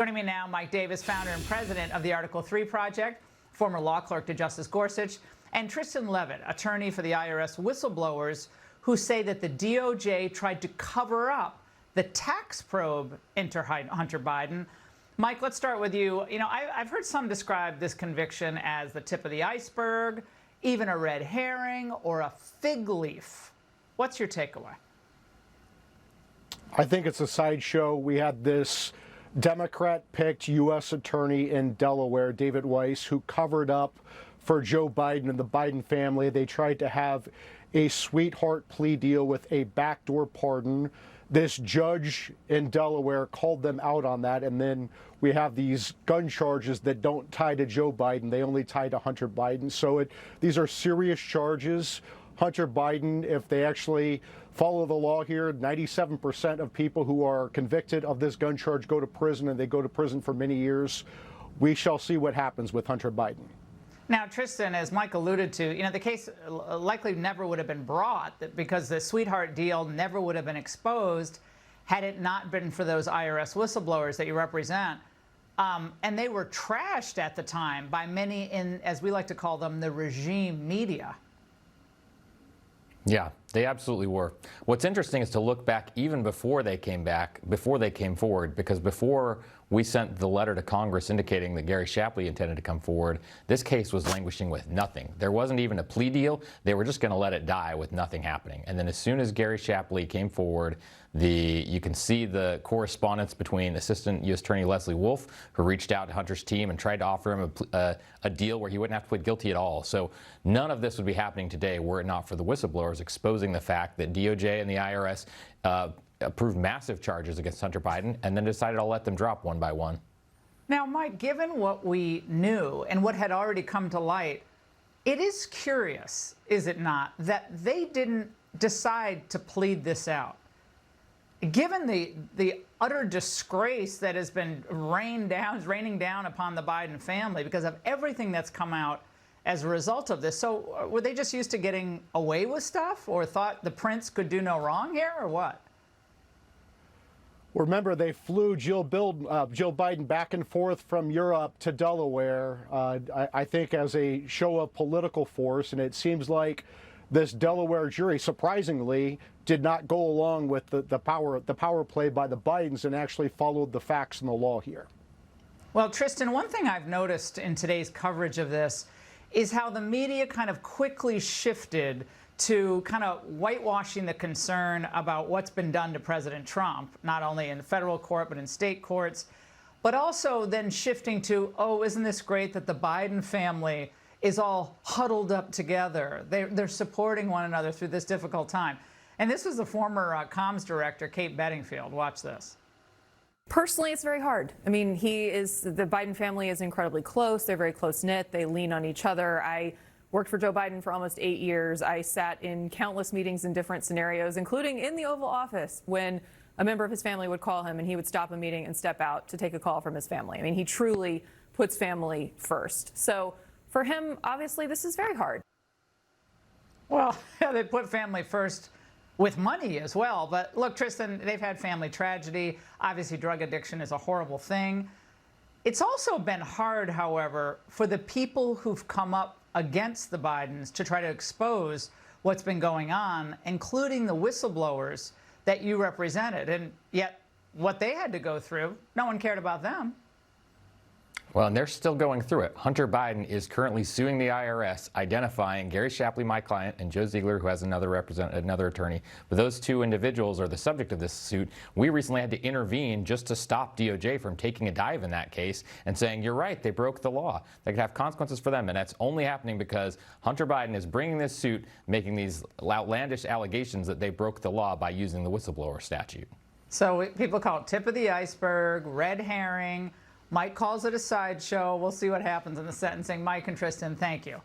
Joining me now, Mike Davis, founder and president of the Article 3 Project, former law clerk to Justice Gorsuch, and Tristan Levitt, attorney for the IRS whistleblowers who say that the DOJ tried to cover up the tax probe into Hunter Biden. Mike, let's start with you. I've heard some describe this conviction as the tip of the iceberg, even a red herring, or a fig leaf. What's your takeaway? I think it's a sideshow. We had this Democrat-picked U.S. attorney in Delaware, David Weiss, who covered up for Joe Biden and the Biden family. They tried to have a sweetheart plea deal with a backdoor pardon. This judge in Delaware called them out on that, and then we have these gun charges that don't tie to Joe Biden. They only tie to Hunter Biden. So these are serious charges. Hunter Biden, if they actually follow the law here, 97% of people who are convicted of this gun charge go to prison, and they go to prison for many years. We shall see what happens with Hunter Biden. Now, Tristan, as Mike alluded to, the case likely never would have been brought because the sweetheart deal never would have been exposed had it not been for those IRS whistleblowers that you represent. And they were trashed at the time by many in, as we like to call them, the regime media. Yeah, they absolutely were. What's interesting is to look back even before they came forward, because before we sent the letter to Congress indicating that Gary Shapley intended to come forward, this case was languishing with nothing. There wasn't even a plea deal. They were just going to let it die with nothing happening. And then as soon as Gary Shapley came forward, you can see the correspondence between Assistant U.S. Attorney Leslie Wolf, who reached out to Hunter's team and tried to offer him a deal where he wouldn't have to plead guilty at all. So none of this would be happening today were it not for the whistleblowers exposing the fact that DOJ and the IRS approved massive charges against Hunter Biden and then decided I'll let them drop one by one. Now, Mike, given what we knew and what had already come to light, it is curious, is it not, that they didn't decide to plead this out. Given the utter disgrace that has been raining down upon the Biden family because of everything that's come out as a result of this. So were they just used to getting away with stuff, or thought the prince could do no wrong here, or what? Remember, they flew Joe Biden back and forth from Europe to Delaware, I think as a show of political force, and it seems like this Delaware jury, surprisingly, did not go along with the power play by the Bidens and actually followed the facts and the law here. Well, Tristan, one thing I've noticed in today's coverage of this is how the media kind of quickly shifted to kind of whitewashing the concern about what's been done to President Trump, not only in federal court but in state courts, but also then shifting to, oh, isn't this great that the Biden family is all huddled up together. They're supporting one another through this difficult time. And this was the former comms director, Kate Bedingfield. Watch this. Personally, it's very hard. I mean, the Biden family is incredibly close. They're very close-knit. They lean on each other. I worked for Joe Biden for almost 8 years. I sat in countless meetings in different scenarios, including in the Oval Office, when a member of his family would call him and he would stop a meeting and step out to take a call from his family. I mean, he truly puts family first. So for him, obviously, this is very hard. Well, they put family first with money as well. But look, Tristan, they've had family tragedy. Obviously, drug addiction is a horrible thing. It's also been hard, however, for the people who've come up against the Bidens to try to expose what's been going on, including the whistleblowers that you represented. And yet, what they had to go through, no one cared about them. Well, and they're still going through it. Hunter Biden is currently suing the IRS, identifying Gary Shapley, my client, and Joe Ziegler, who has another attorney. But those two individuals are the subject of this suit. We recently had to intervene just to stop DOJ from taking a dive in that case and saying, you're right, they broke the law. They could have consequences for them. And that's only happening because Hunter Biden is bringing this suit, making these outlandish allegations that they broke the law by using the whistleblower statute. So people call it tip of the iceberg, red herring. Mike calls it a sideshow. We'll see what happens in the sentencing. Mike and Tristan, thank you.